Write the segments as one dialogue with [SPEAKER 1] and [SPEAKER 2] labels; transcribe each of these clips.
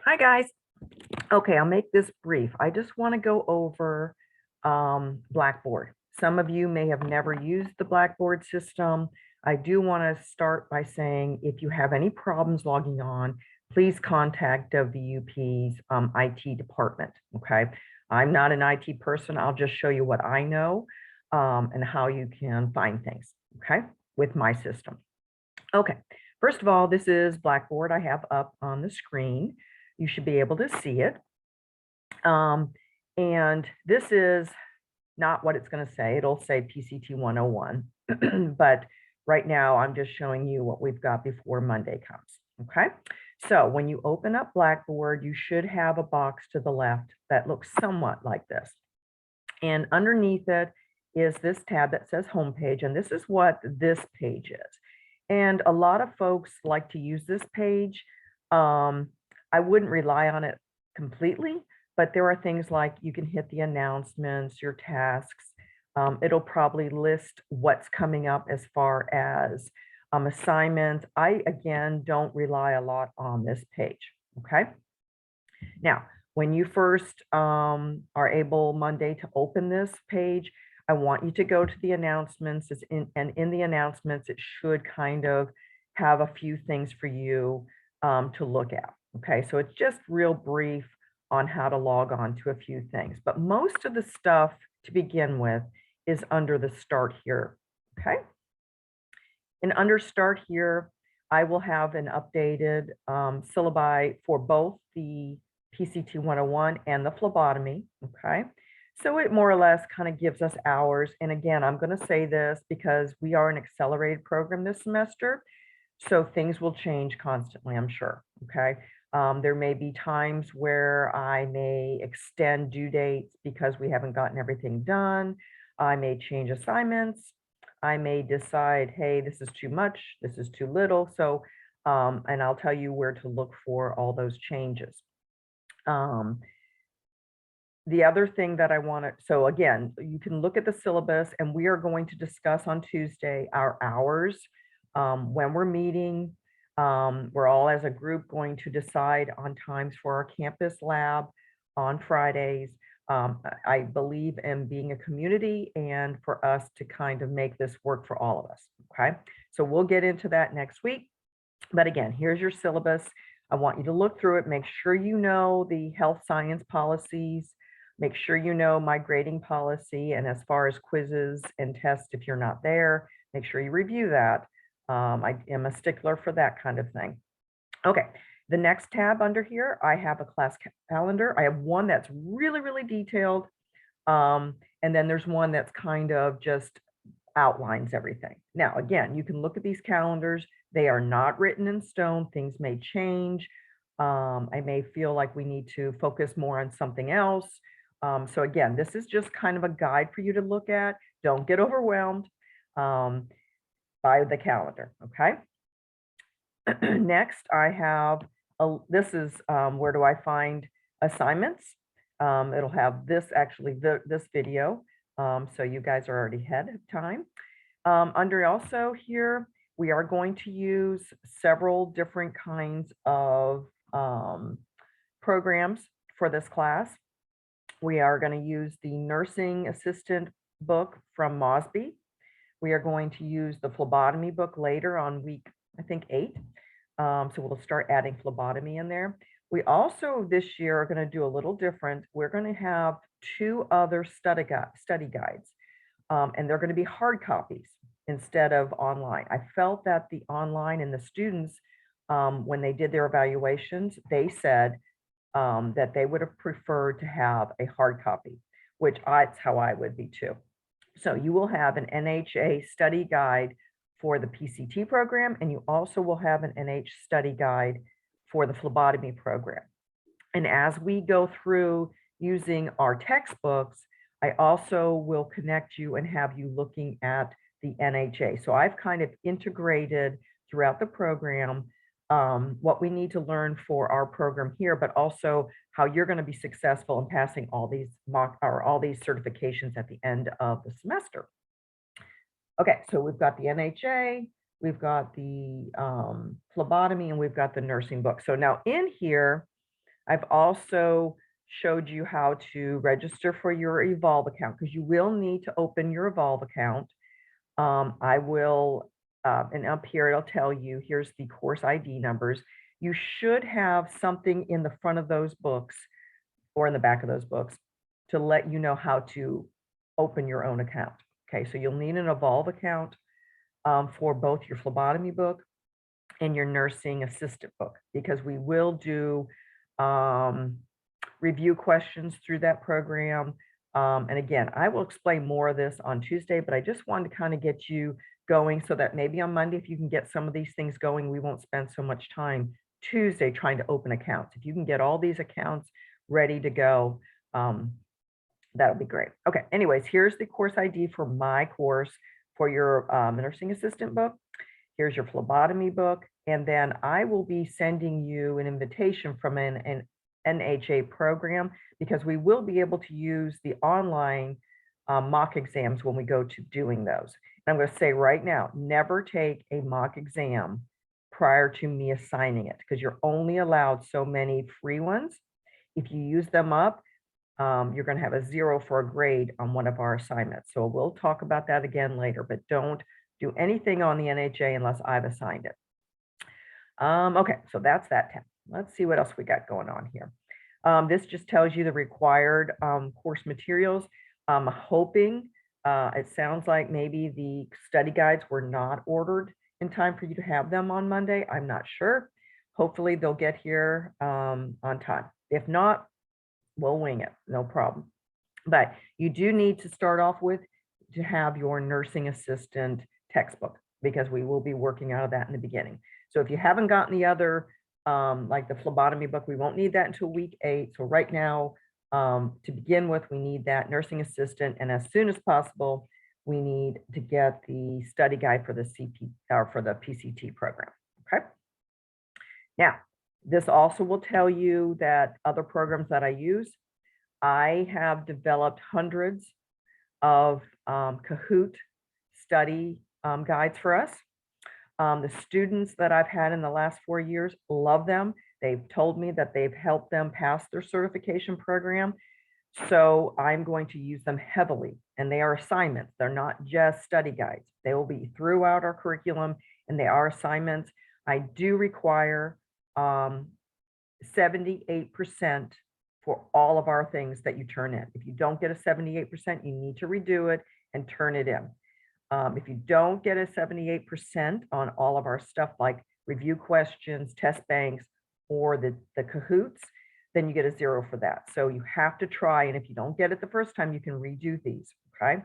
[SPEAKER 1] Hi, guys. Okay, I'll make this brief. I just want to go over Blackboard. Some of you may have never used the Blackboard system. I do want to start by saying if you have any problems logging on, please contact WUP's IT department. Okay, I'm not an IT person. I'll just show you what I know and how you can find things. Okay, with my system. Okay, first of all, this is Blackboard I have up on the screen. You should be able to see it. And this is not what it's going to say. It'll say PCT 101. But right now, I'm just showing you what we've got before Monday comes. Okay. So when you open up Blackboard, you should have a box to the left that looks somewhat like this. And underneath it is this tab that says Homepage. And this is what this page is. And a lot of folks like to use this page. I wouldn't rely on it completely, but there are things like you can hit the announcements, your tasks. It'll probably list what's coming up as far as assignments. I, again, don't rely a lot on this page, okay? Now, when you first are able Monday to open this page, I want you to go to the announcements, and in the announcements, it should kind of have a few things for you to look at, okay? So it's just real brief on how to log on to a few things. But most of the stuff to begin with is under the Start Here, okay? And under Start Here, I will have an updated syllabi for both the PCT 101 and the phlebotomy, okay? So it more or less kind of gives us hours. And again, I'm going to say this because we are an accelerated program this semester. So things will change constantly, I'm sure, okay? There may be times where I may extend due dates because we haven't gotten everything done. I may change assignments. I may decide, hey, this is too much, this is too little. So, and I'll tell you where to look for all those changes. The other thing that I want to, so again, you can look at the syllabus, and we are going to discuss on Tuesday our hours when we're meeting. We're all as a group going to decide on times for our campus lab on Fridays. I believe in being a community and for us to kind of make this work for all of us. Okay, so we'll get into that next week. But again, here's your syllabus. I want you to look through it, make sure you know the health science policies, make sure you know my grading policy, and as far as quizzes and tests, if you're not there, make sure you review that. I am a stickler for that kind of thing. Okay, the next tab under here, I have a class calendar. I have one that's really, really detailed. And then there's one that's kind of just outlines everything. Now, again, you can look at these calendars. They are not written in stone. Things may change. I may feel like we need to focus more on something else. So again, this is just kind of a guide for you to look at. Don't get overwhelmed by the calendar, okay? Next, I have, this is where do I find assignments? It'll have this, actually, this video. So you guys are already ahead of time. Under also here, we are going to use several different kinds of programs for this class. We are going to use the nursing assistant book from Mosby. We are going to use the phlebotomy book later on week, I think 8. So we'll start adding phlebotomy in there. We also this year are going to do a little different. We're going to have 2 other study guides, and they're going to be hard copies instead of online. I felt that the online and the students, when they did their evaluations, they said that they would have preferred to have a hard copy, which that's how I would be too. So you will have an NHA study guide for the PCT program, and you also will have an NH study guide for the phlebotomy program. And as we go through using our textbooks, I also will connect you and have you looking at the NHA. So I've kind of integrated throughout the program what we need to learn for our program here, but also how you're going to be successful in passing all these all these certifications at the end of the semester. Okay, so we've got the NHA, we've got the phlebotomy, and we've got the nursing book. So now in here, I've also showed you how to register for your Evolve account because you will need to open your Evolve account. I will, and up here it'll tell you, here's the course ID numbers. You should have something in the front of those books or in the back of those books to let you know how to open your own account. Okay, so you'll need an Evolve account for both your phlebotomy book and your nursing assistant book, because we will do review questions through that program. And again, I will explain more of this on Tuesday, but I just wanted to kind of get you going so that maybe on Monday, if you can get some of these things going, we won't spend so much time Tuesday trying to open accounts. If you can get all these accounts ready to go, that'll be great. Okay, anyways, here's the course ID for my course for your nursing assistant book. Here's your phlebotomy book. And then I will be sending you an invitation from an NHA program, because we will be able to use the online mock exams when we go to doing those. And I'm going to say right now, never take a mock exam prior to me assigning it, because you're only allowed so many free ones. If you use them up, you're going to have a 0 for a grade on one of our assignments. So we'll talk about that again later, but don't do anything on the NHA unless I've assigned it. Okay, so that's that tab. Let's see what else we got going on here. This just tells you the required course materials. I'm hoping, it sounds like maybe the study guides were not ordered in time for you to have them on Monday. I'm not sure. Hopefully they'll get here on time. If not, we'll wing it, no problem. But you do need to start off with to have your nursing assistant textbook, because we will be working out of that in the beginning. So if you haven't gotten the other, like the phlebotomy book, we won't need that until week 8. So right now, to begin with, we need that nursing assistant, and as soon as possible, we need to get the study guide for the CP or for the PCT program. Okay. Now, this also will tell you that other programs that I use, I have developed hundreds of Kahoot study guides for us. The students that I've had in the last 4 years love them. They've told me that they've helped them pass their certification program. So I'm going to use them heavily, and they are assignments. They're not just study guides. They will be throughout our curriculum, and they are assignments. I do require 78% for all of our things that you turn in. If you don't get a 78%, you need to redo it and turn it in. If you don't get a 78% on all of our stuff like review questions, test banks, or the Kahoots, then you get a 0 for that. So you have to try, and if you don't get it the first time, you can redo these, okay?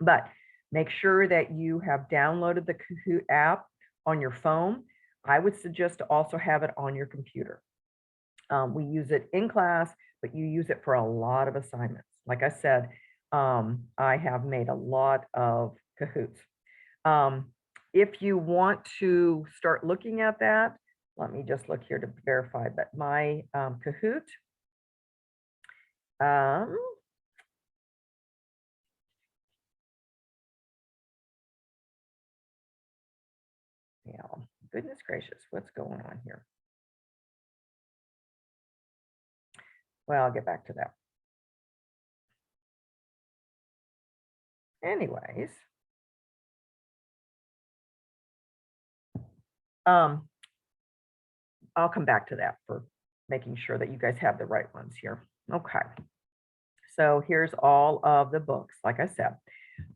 [SPEAKER 1] But make sure that you have downloaded the Kahoot app on your phone. I would suggest to also have it on your computer. We use it in class, but you use it for a lot of assignments. Like I said, I have made a lot of Kahoots. If you want to start looking at that, let me just look here to verify that my Kahoot, yeah, goodness gracious, what's going on here? Well, I'll get back to that. Anyways, I'll come back to that for making sure that you guys have the right ones here. Okay. So here's all of the books, like I said.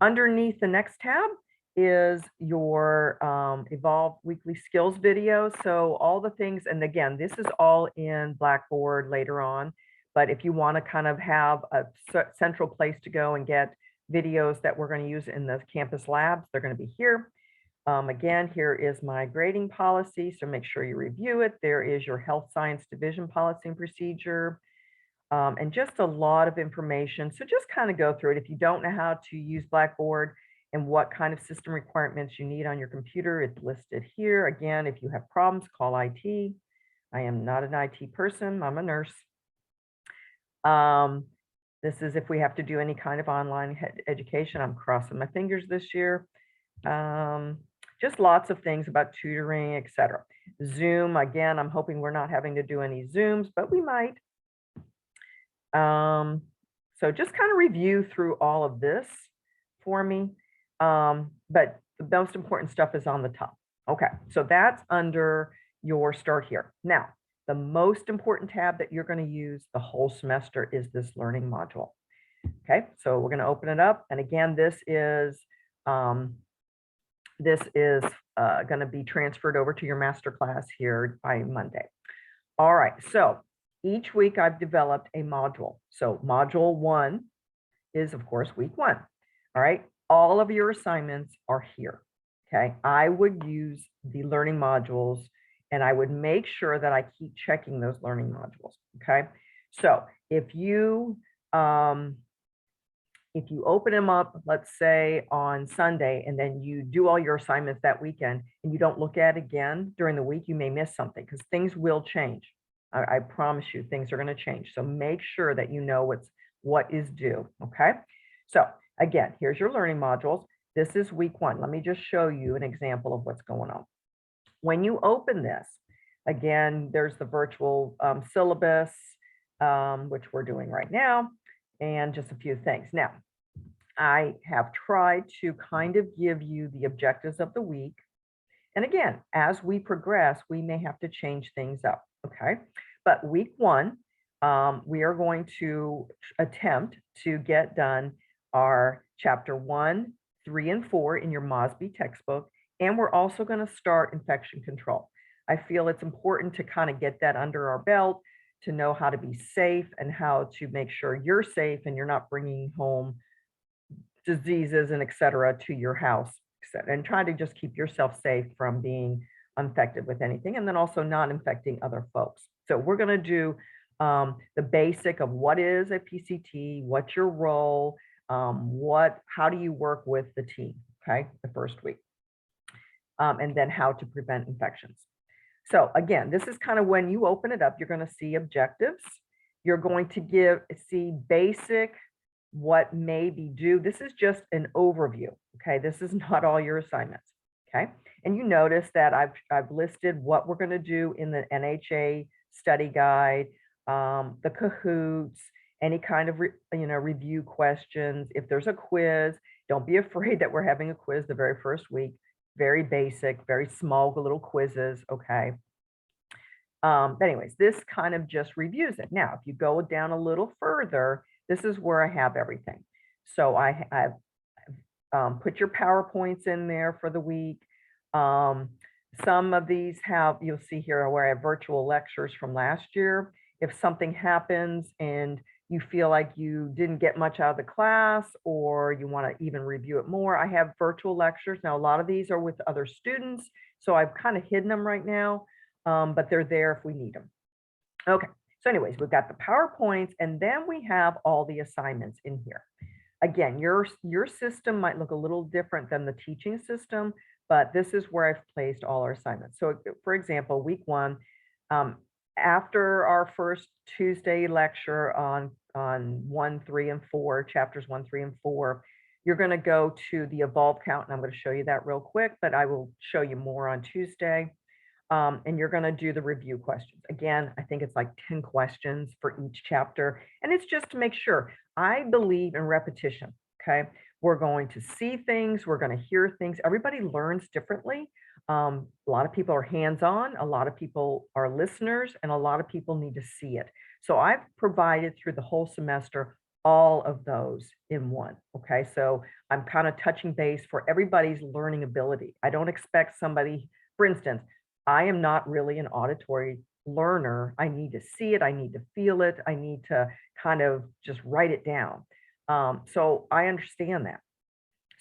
[SPEAKER 1] Underneath the next tab is your Evolve Weekly Skills video. So all the things, and again, this is all in Blackboard later on, but if you want to kind of have a central place to go and get videos that we're going to use in the campus labs, they're going to be here. Again, here is my grading policy, so make sure you review it. There is your health science division policy and procedure, and just a lot of information. So just kind of go through it. If you don't know how to use Blackboard and what kind of system requirements you need on your computer, it's listed here. Again, if you have problems, call IT. I am not an IT person, I'm a nurse. This is if we have to do any kind of online education. I'm crossing my fingers this year. Just lots of things about tutoring, etc. Zoom, again, I'm hoping we're not having to do any Zooms, but we might. So just kind of review through all of this for me. But the most important stuff is on the top. Okay, so that's under your start here. Now, the most important tab that you're going to use the whole semester is this learning module. Okay, so we're going to open it up. And again, this is going to be transferred over to your master class here by Monday. All right, so each week I've developed a module. So module 1 is, of course, week 1. All right, all of your assignments are here. Okay, I would use the learning modules and I would make sure that I keep checking those learning modules. Okay, so if you open them up, let's say on Sunday, and then you do all your assignments that weekend and you don't look at it again during the week, you may miss something because things will change. I promise you things are going to change. So make sure that you know what is due. Okay. So again, here's your learning modules. This is week 1. Let me just show you an example of what's going on. When you open this, again, there's the virtual syllabus, which we're doing right now, and just a few things. Now, I have tried to kind of give you the objectives of the week. And again, as we progress, we may have to change things up. Okay. But week 1, we are going to attempt to get done our chapter 1, 3, and 4 in your Mosby textbook. And we're also going to start infection control. I feel it's important to kind of get that under our belt, to know how to be safe and how to make sure you're safe and you're not bringing home diseases and et cetera to your house, and try to just keep yourself safe from being infected with anything, and then also not infecting other folks. So we're going to do the basic of what is a PCT, what's your role, how do you work with the team, okay, the first week, and then how to prevent infections. So again, this is kind of when you open it up, you're going to see objectives. You're going to see basic, what may be due. This is just an overview. Okay, this is not all your assignments. Okay, and you notice that I've listed what we're going to do in the NHA study guide, the Kahoots, any kind of review questions. If there's a quiz, don't be afraid that we're having a quiz the very first week. Very basic, very small little quizzes. Okay. But anyways, this kind of just reviews it. Now, if you go down a little further, this is where I have everything. So I've put your PowerPoints in there for the week. Some of these you'll see here where I have virtual lectures from last year. If something happens and you feel like you didn't get much out of the class or you want to even review it more, I have virtual lectures. Now, a lot of these are with other students, so I've kind of hidden them right now, but they're there if we need them. Okay, so anyways, we've got the PowerPoints, and then we have all the assignments in here. Again, your system might look a little different than the teaching system, but this is where I've placed all our assignments. So for example, week 1, after our first Tuesday lecture on 1, 3, and 4, chapters 1, 3, and 4, you're going to go to the evolve count, and I'm going to show you that real quick, but I will show you more on Tuesday. And you're going to do the review questions. Again, I think it's like 10 questions for each chapter. And it's just to make sure. I believe in repetition. Okay. We're going to see things. We're going to hear things. Everybody learns differently. A lot of people are hands-on. A lot of people are listeners, and a lot of people need to see it. So I've provided through the whole semester all of those in one. Okay. So I'm kind of touching base for everybody's learning ability. I don't expect somebody, for instance, I am not really an auditory learner. I need to see it. I need to feel it. I need to kind of just write it down. So I understand that.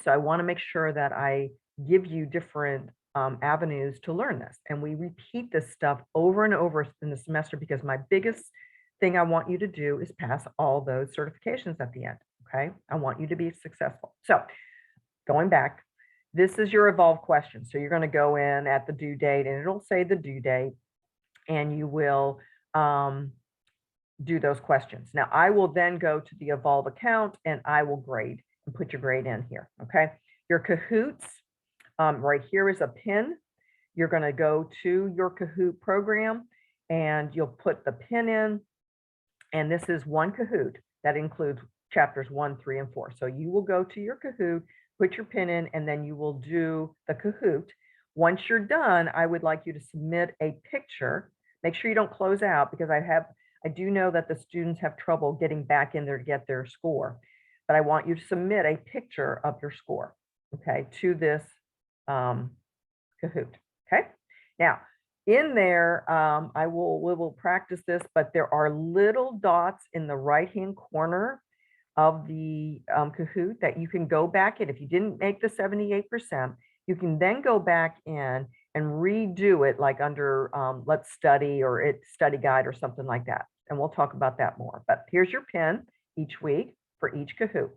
[SPEAKER 1] So I want to make sure that I give you different avenues to learn this. And we repeat this stuff over and over in the semester, because my biggest thing I want you to do is pass all those certifications at the end. Okay. I want you to be successful. So going back, this is your evolve question. So you're going to go in at the due date, and it'll say the due date, and you will do those questions. Now, I will then go to the evolve account, and I will grade and put your grade in here. Okay. Your Kahoots, right here is a pin. you're going to go to your Kahoot program and you'll put the pin in. And this is one Kahoot that includes chapters 1, 3, and 4. So you will go to your Kahoot, put your pin in, and then you will do the Kahoot. Once you're done, I would like you to submit a picture. Make sure you don't close out, because I do know that the students have trouble getting back in there to get their score. But I want you to submit a picture of your score, okay, to this Kahoot. Okay. Now, in there, we will practice this, but there are little dots in the right-hand corner of the Kahoot that you can go back in. If you didn't make the 78%, you can then go back in and redo it, like under Let's Study or It's Study Guide or something like that. And we'll talk about that more. But here's your pin each week for each Kahoot.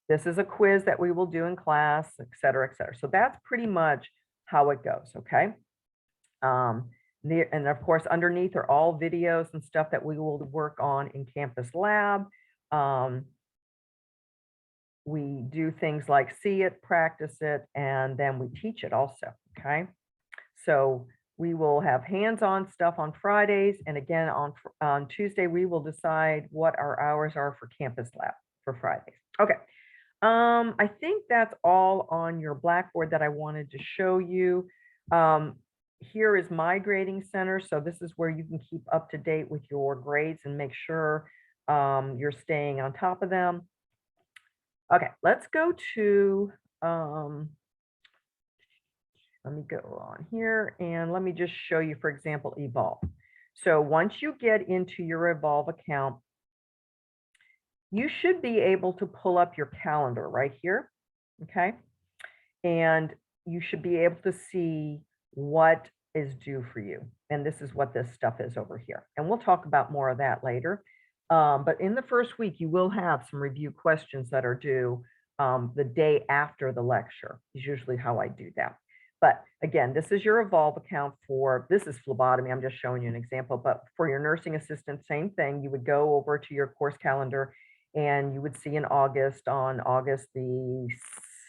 [SPEAKER 1] This is a quiz that we will do in class, et cetera, et cetera. So that's pretty much how it goes, okay? And of course, underneath are all videos and stuff that we will work on in Campus Lab. We do things like see it, practice it, and then we teach it also, okay? So we will have hands-on stuff on Fridays, and again, on Tuesday, we will decide what our hours are for Campus Lab for Fridays. Okay, I think that's all on your Blackboard that I wanted to show you. Here is my grading center. So this is where you can keep up to date with your grades and make sure you're staying on top of them. Okay, let's go to, let me go on here and let me just show you, for example, Evolve. So once you get into your Evolve account, you should be able to pull up your calendar right here, okay? And you should be able to see what is due for you. And this is what this stuff is over here. And we'll talk about more of that later. But in the first week, you will have some review questions that are due the day after the lecture is usually how I do that. But again, this is your Evolve account for, this is phlebotomy. I'm just showing you an example, but for your nursing assistant, same thing. You would go over to your course calendar and you would see in August, on August the,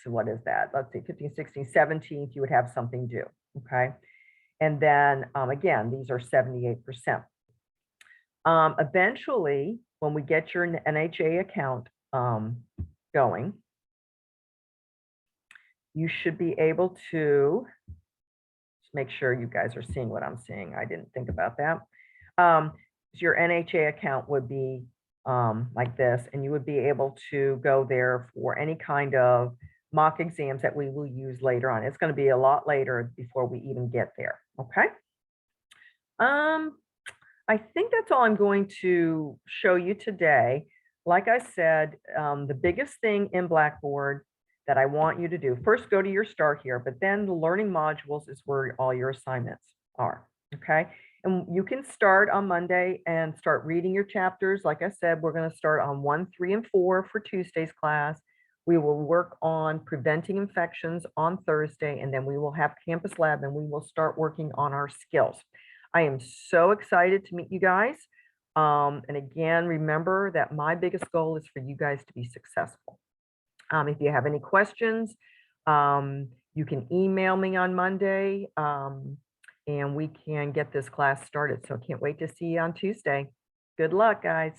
[SPEAKER 1] what is that? Let's see, 15th, 16th, 17th, you would have something due, okay? And then again, these are 78%. Eventually, when we get your NHA account going, you should be able to just make sure you guys are seeing what I'm seeing. I didn't think about that. Your NHA account would be like this, and you would be able to go there for any kind of mock exams that we will use later on. It's going to be a lot later before we even get there. Okay. I think that's all I'm going to show you today. Like I said, the biggest thing in Blackboard that I want you to do, first go to your start here, but then the learning modules is where all your assignments are, okay? And you can start on Monday and start reading your chapters. Like I said, we're going to start on 1, 3, and 4 for Tuesday's class. We will work on preventing infections on Thursday, and then we will have Campus Lab, and we will start working on our skills. I am so excited to meet you guys. And again, remember that my biggest goal is for you guys to be successful. If you have any questions, you can email me on Monday, and we can get this class started. So I can't wait to see you on Tuesday. Good luck, guys.